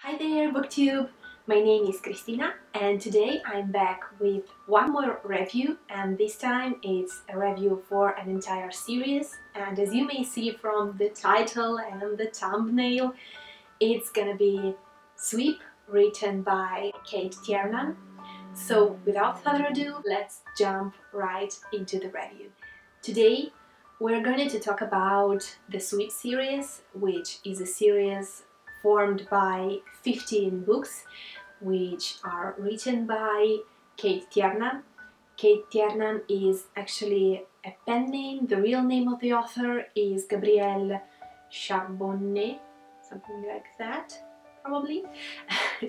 Hi there, BookTube! My name is Cristina and today I'm back with one more review, and this time it's a review for an entire series, and as you may see from the title and the thumbnail, it's gonna be Sweep, written by Kate Tiernan. So without further ado, let's jump right into the review. Today we're going to talk about the Sweep series, which is a series formed by 15 books which are written by Kate Tiernan. Kate Tiernan is actually a pen name. The real name of the author is Gabrielle Charbonnet, something like that, probably.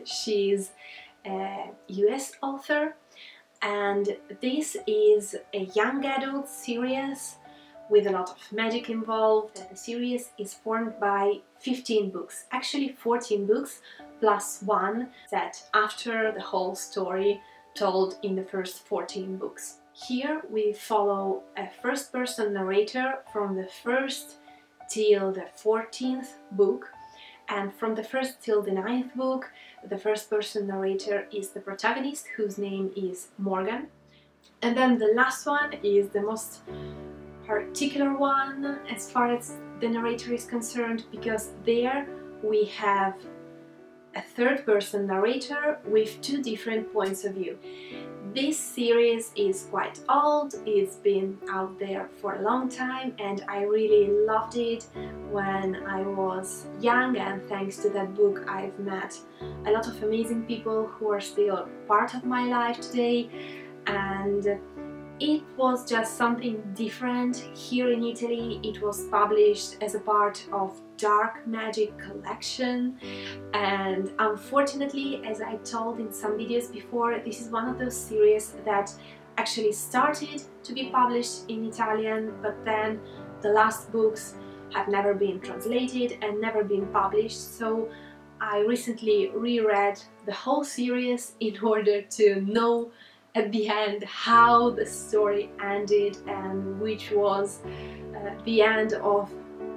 She's a US author, and this is a young adult series with a lot of magic involved. The series is formed by 15 books, actually 14 books plus one set after the whole story told in the first 14 books. Here we follow a first-person narrator from the first till the 14th book, and from the first till the 9th book the first-person narrator is the protagonist, whose name is Morgan, and then the last one is the most particular one as far as the narrator is concerned, because there we have a third-person narrator with two different points of view. This series is quite old, it's been out there for a long time, and I really loved it when I was young, and thanks to that book I've met a lot of amazing people who are still part of my life today, and it was just something different. Here in Italy it was published as a part of Dark Magic collection, and unfortunately, as I told in some videos before, this is one of those series that actually started to be published in Italian, but then the last books have never been translated and never been published, so I recently reread the whole series in order to know at the end how the story ended and which was the end of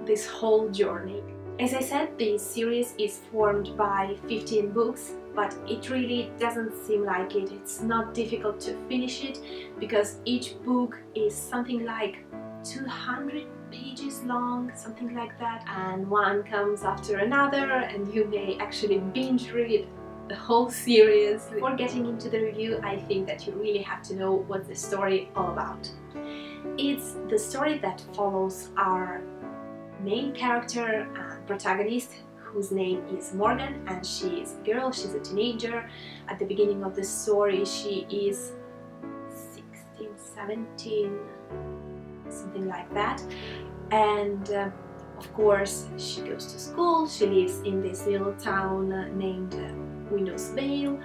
this whole journey. As I said, this series is formed by 15 books, but it really doesn't seem like it. It's not difficult to finish it because each book is something like 200 pages long, something like that, and one comes after another, and you may actually binge read the whole series. Before getting into the review, I think that you really have to know what the story is all about. It's the story that follows our main character and protagonist, whose name is Morgan, and she is a girl, she's a teenager. At the beginning of the story she is 16, 17, something like that, and of course she goes to school. She lives in this little town named Windows Vale,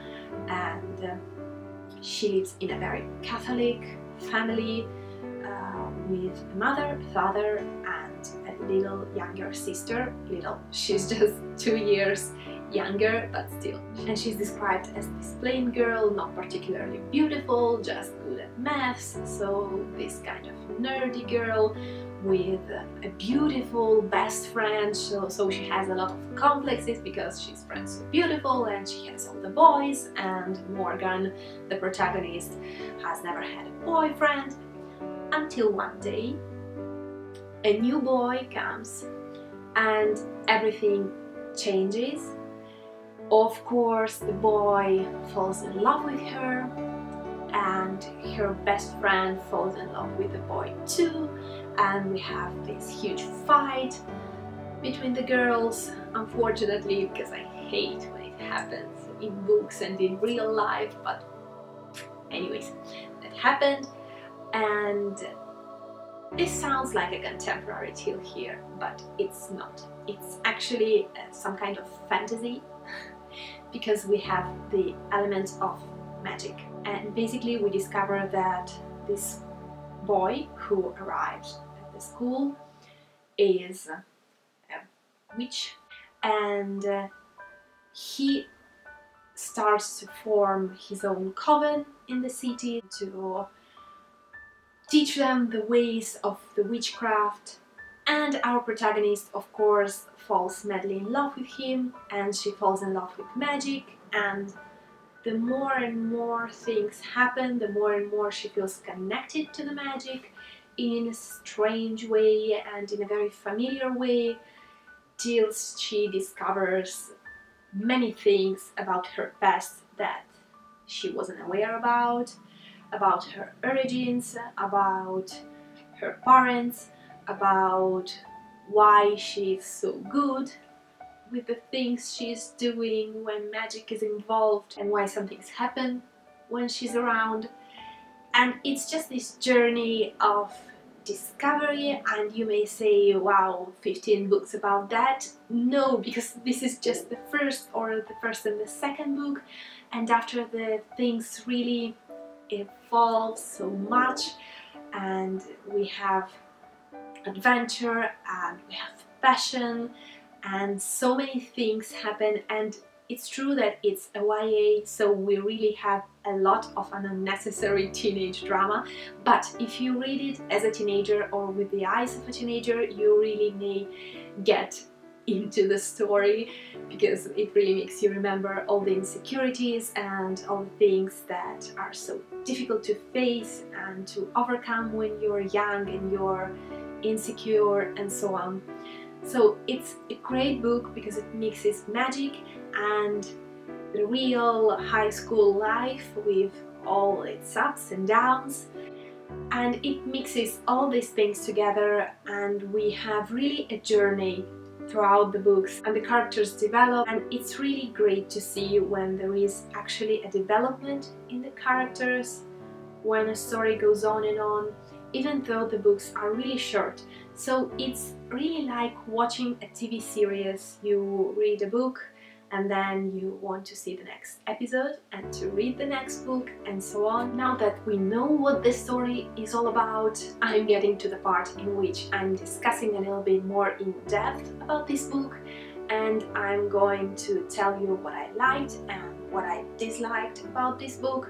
and she lives in a very Catholic family with a mother, a father, and a little younger sister. Little, she's just 2 years younger, but still. And she's described as this plain girl, not particularly beautiful, just good at maths, so this kind of nerdy girl with a beautiful best friend, so she has a lot of complexes because she's friends with beautiful and she has all the boys, and Morgan, the protagonist, has never had a boyfriend, until one day a new boy comes and everything changes. Of course, the boy falls in love with her, and her best friend falls in love with the boy too, and we have this huge fight between the girls, unfortunately, because I hate when it happens in books and in real life, but anyways, that happened. And this sounds like a contemporary tale here, but it's not. It's actually some kind of fantasy because we have the elements of magic. And basically we discover that this boy who arrives at the school is a witch, and he starts to form his own coven in the city to teach them the ways of the witchcraft, and our protagonist of course falls madly in love with him, and she falls in love with magic, and the more and more things happen, the more and more she feels connected to the magic in a strange way and in a very familiar way, till she discovers many things about her past that she wasn't aware about her origins, about her parents, about why she's so good with the things she's doing when magic is involved, and why some things happen when she's around. And it's just this journey of discovery, and you may say, wow, 15 books about that. No, because this is just the first and the second book, and after the things really evolve so much, and we have adventure and we have passion, and so many things happen. And it's true that it's a YA, so we really have a lot of an unnecessary teenage drama, but if you read it as a teenager or with the eyes of a teenager, you really may get into the story, because it really makes you remember all the insecurities and all the things that are so difficult to face and to overcome when you're young and you're insecure and so on. So it's a great book because it mixes magic and the real high school life with all its ups and downs, and it mixes all these things together, and we have really a journey throughout the books, and the characters develop, and it's really great to see when there is actually a development in the characters, when a story goes on and on, even though the books are really short. So it's really like watching a TV series. You read a book and then you want to see the next episode and to read the next book and so on. Now that we know what this story is all about, I'm getting to the part in which I'm discussing a little bit more in depth about this book, and I'm going to tell you what I liked and what I disliked about this book.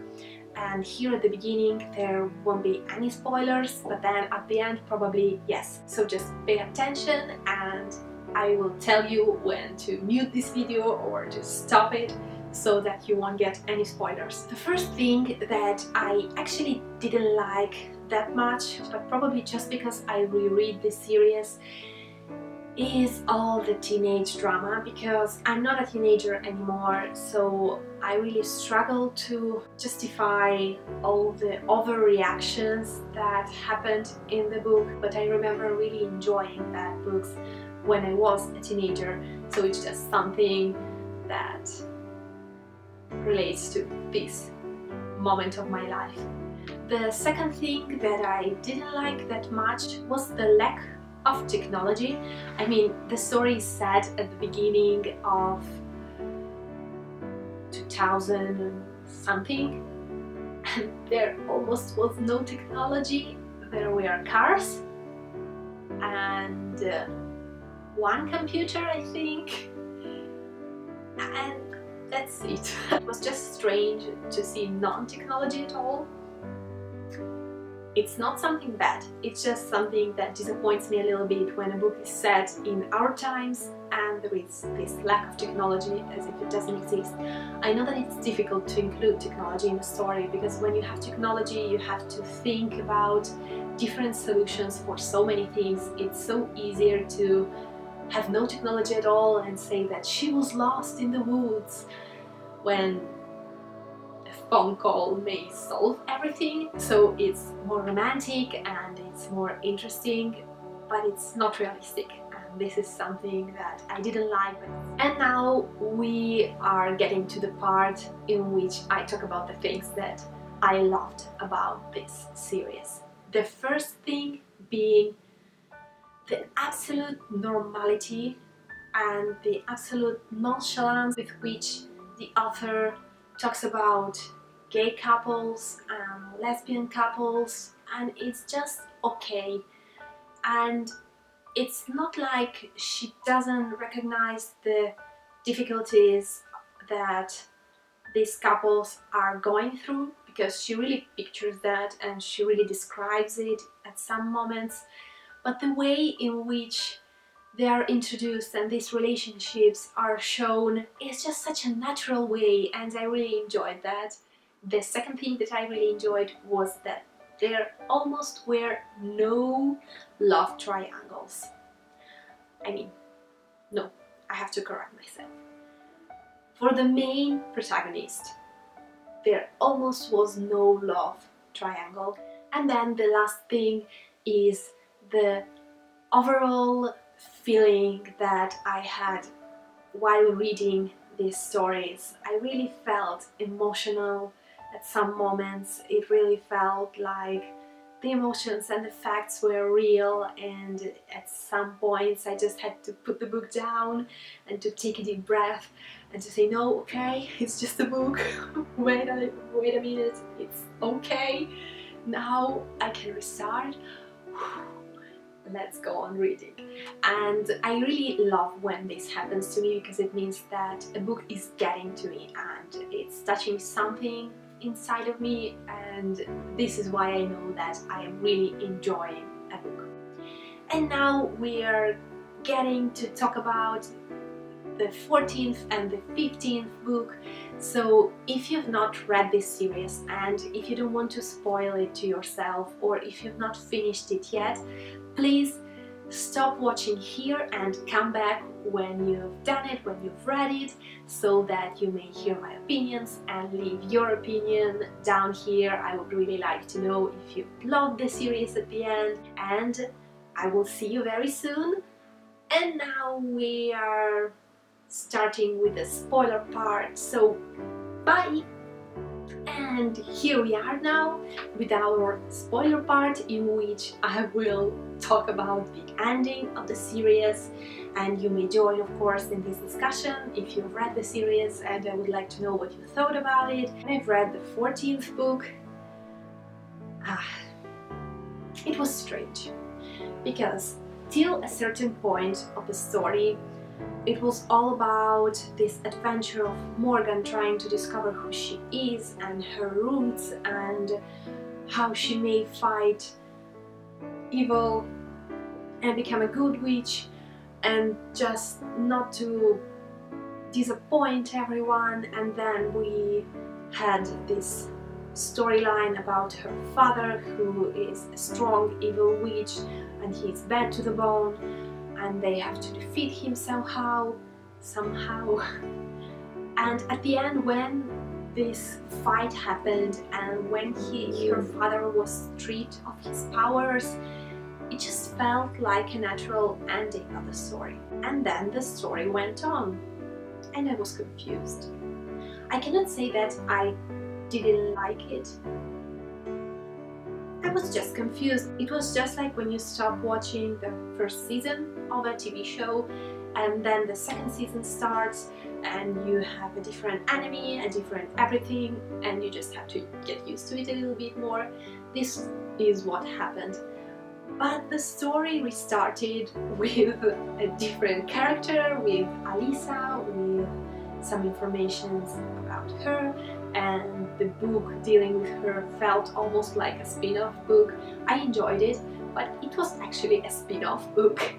And here at the beginning there won't be any spoilers, but then at the end probably yes. So just pay attention, and I will tell you when to mute this video or to stop it so that you won't get any spoilers. The first thing that I actually didn't like that much, but probably just because I reread this series, is all the teenage drama, because I'm not a teenager anymore, so I really struggle to justify all the overreactions that happened in the book, but I remember really enjoying that books when I was a teenager, so it's just something that relates to this moment of my life. The second thing that I didn't like that much was the lack of technology. I mean, the story is set at the beginning of 2000 something, and there almost was no technology. There were cars and one computer, I think, and that's it. It was just strange to see non-technology at all. It's not something bad, it's just something that disappoints me a little bit when a book is set in our times and there is this lack of technology, as if it doesn't exist. I know that it's difficult to include technology in a story, because when you have technology you have to think about different solutions for so many things. It's so easier to have no technology at all and say that she was lost in the woods, when a phone call may solve everything. So it's more romantic and it's more interesting, but it's not realistic, and this is something that I didn't like. And now we are getting to the part in which I talk about the things that I loved about this series. The first thing being the absolute normality and the absolute nonchalance with which the author talks about gay couples and lesbian couples, and it's just okay. And it's not like she doesn't recognize the difficulties that these couples are going through, because she really pictures that and she really describes it at some moments. But the way in which they are introduced and these relationships are shown. It's just such a natural way, and I really enjoyed that. The second thing that I really enjoyed was that there almost were no love triangles. I mean, no, I have to correct myself. For the main protagonist, there almost was no love triangle. And then the last thing is the overall feeling that I had while reading these stories. I really felt emotional at some moments. It really felt like the emotions and the facts were real, and at some points I just had to put the book down and to take a deep breath and to say, no, okay, it's just a book. wait a minute, it's okay. Now I can restart. Let's go on reading. And I really love when this happens to me, because it means that a book is getting to me and it's touching something inside of me, and this is why I know that I am really enjoying a book. And now we are getting to talk about the 14th and the 15th book. So if you've not read this series, and if you don't want to spoil it to yourself, or if you've not finished it yet, please stop watching here and come back when you've done it, when you've read it, so that you may hear my opinions and leave your opinion down here. I would really like to know if you loved the series at the end, and I will see you very soon. And now we are starting with the spoiler part, so bye! And here we are now with our spoiler part, in which I will talk about the ending of the series, and you may join, of course, in this discussion if you've read the series, and I would like to know what you thought about it. I've read the 14th book. It was strange, because till a certain point of the story it was all about this adventure of Morgan trying to discover who she is and her roots, and how she may fight evil and become a good witch, and just not to disappoint everyone. And then we had this storyline about her father, who is a strong evil witch and he's bad to the bone, and they have to defeat him somehow. And at the end, when this fight happened and when her father was stripped of his powers, it just felt like a natural ending of the story. And then the story went on, and I was confused. I cannot say that I didn't like it. I was just confused. It was just like when you stop watching the first season of a TV show, and then the second season starts and you have a different enemy, a different everything, and you just have to get used to it a little bit more. This is what happened. But the story restarted with a different character, with Alisa, with some information about her, and the book dealing with her felt almost like a spin-off book. I enjoyed it, but it was actually a spin-off book.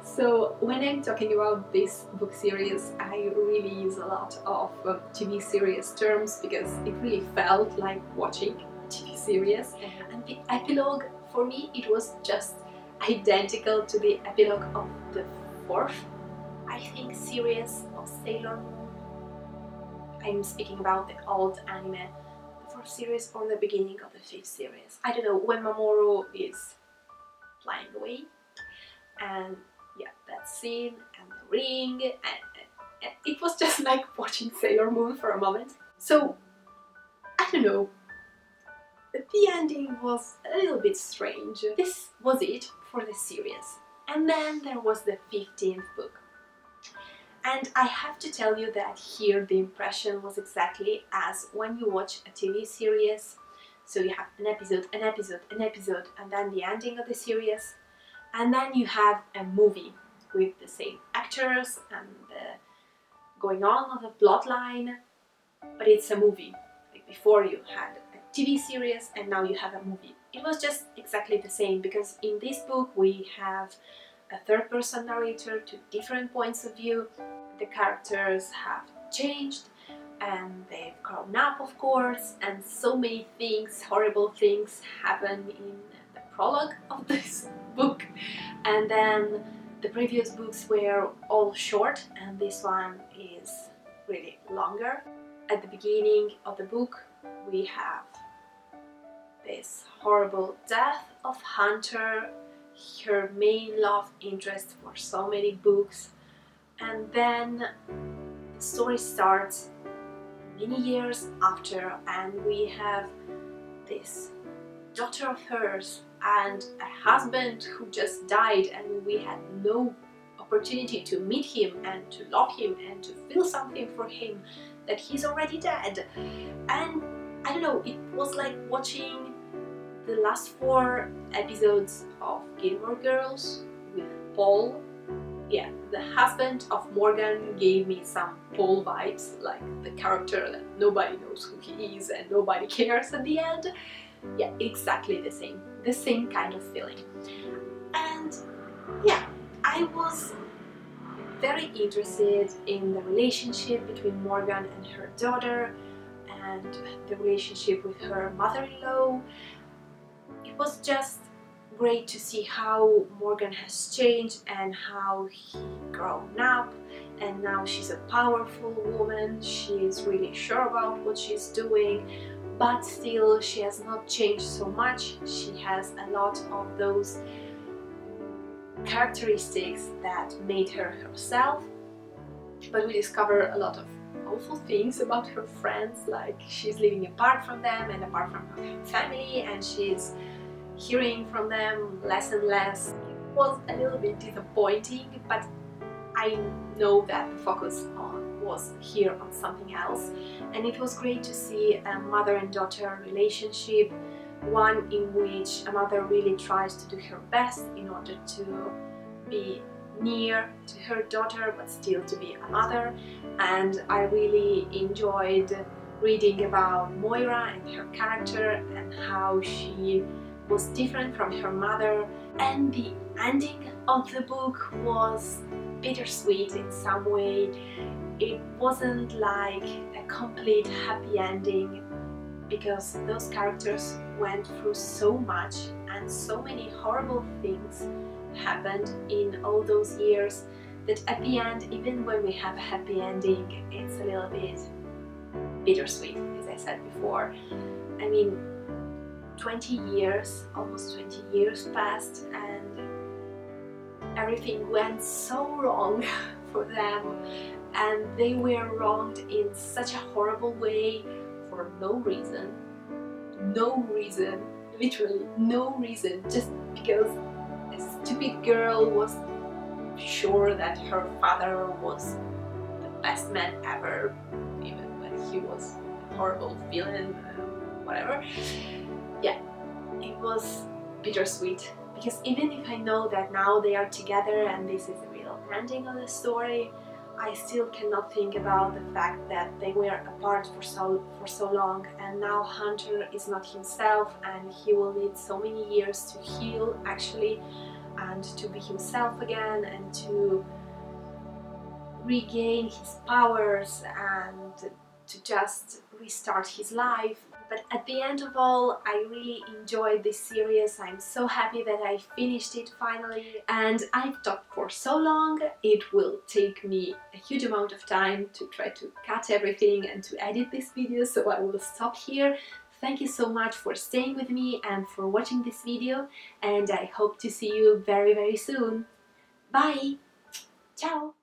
So when I'm talking about this book series, I really use a lot of TV series terms, because it really felt like watching a TV series. And the epilogue, for me, it was just identical to the epilogue of the 4th, I think, series of Sailor Moon. I'm speaking about the old anime, the 4th series, or the beginning of the 5th series. I don't know, when Mamoru is flying away, and yeah, that scene and the ring, and it was just like watching Sailor Moon for a moment. So, I don't know, the ending was a little bit strange. This was it for the series. And then there was the 15th book. And I have to tell you that here the impression was exactly as when you watch a TV series. So you have an episode, an episode, an episode, and then the ending of the series. And then you have a movie with the same actors and the going on of a plot line, but it's a movie. Like before you had a TV series and now you have a movie. It was just exactly the same, because in this book we have a third-person narrator to different points of view. The characters have changed and they've grown up, of course, and so many things, horrible things, happen in the prologue of this book. And then the previous books were all short and this one is really longer. At the beginning of the book we have this horrible death of Hunter, her main love interest for so many books, and then the story starts many years after, and we have this daughter of hers and a husband who just died, and we had no opportunity to meet him and to love him and to feel something for him, that he's already dead. And I don't know, it was like watching the last 4 episodes of Gilmore Girls with Paul. Yeah, the husband of Morgan gave me some Paul vibes, like the character that nobody knows who he is and nobody cares at the end. Yeah, exactly the same kind of feeling. And yeah, I was very interested in the relationship between Morgan and her daughter and the relationship with her mother-in-law. It was just great to see how Morgan has changed and how he grown up, and now she's a powerful woman. She is really sure about what she's doing, but still she has not changed so much. She has a lot of those characteristics that made her herself, but we discover a lot of awful things about her friends, like she's living apart from them and apart from her family, and she's hearing from them less and less. It was a little bit disappointing, but I know that the focus was here on something else, and it was great to see a mother and daughter relationship, one in which a mother really tries to do her best in order to be near to her daughter but still to be a mother. And I really enjoyed reading about Moira and her character and how she was different from her mother, and the ending of the book was bittersweet in some way. It wasn't like a complete happy ending because those characters went through so much and so many horrible things happened in all those years that at the end, even when we have a happy ending, it's a little bit bittersweet, as I said before. I mean, 20 years, almost 20 years passed and everything went so wrong for them, and they were wronged in such a horrible way for no reason, literally no reason, just because a stupid girl was sure that her father was the best man ever, even when he was a horrible villain, whatever. Yeah, it was bittersweet, because even if I know that now they are together and this is the real ending of the story, I still cannot think about the fact that they were apart for so long, and now Hunter is not himself and he will need so many years to heal actually, and to be himself again and to regain his powers and to just restart his life. But at the end of all, I really enjoyed this series. I'm so happy that I finished it finally, and I've talked for so long. It will take me a huge amount of time to try to cut everything and to edit this video, so I will stop here. Thank you so much for staying with me and for watching this video, and I hope to see you very, very soon. Bye! Ciao!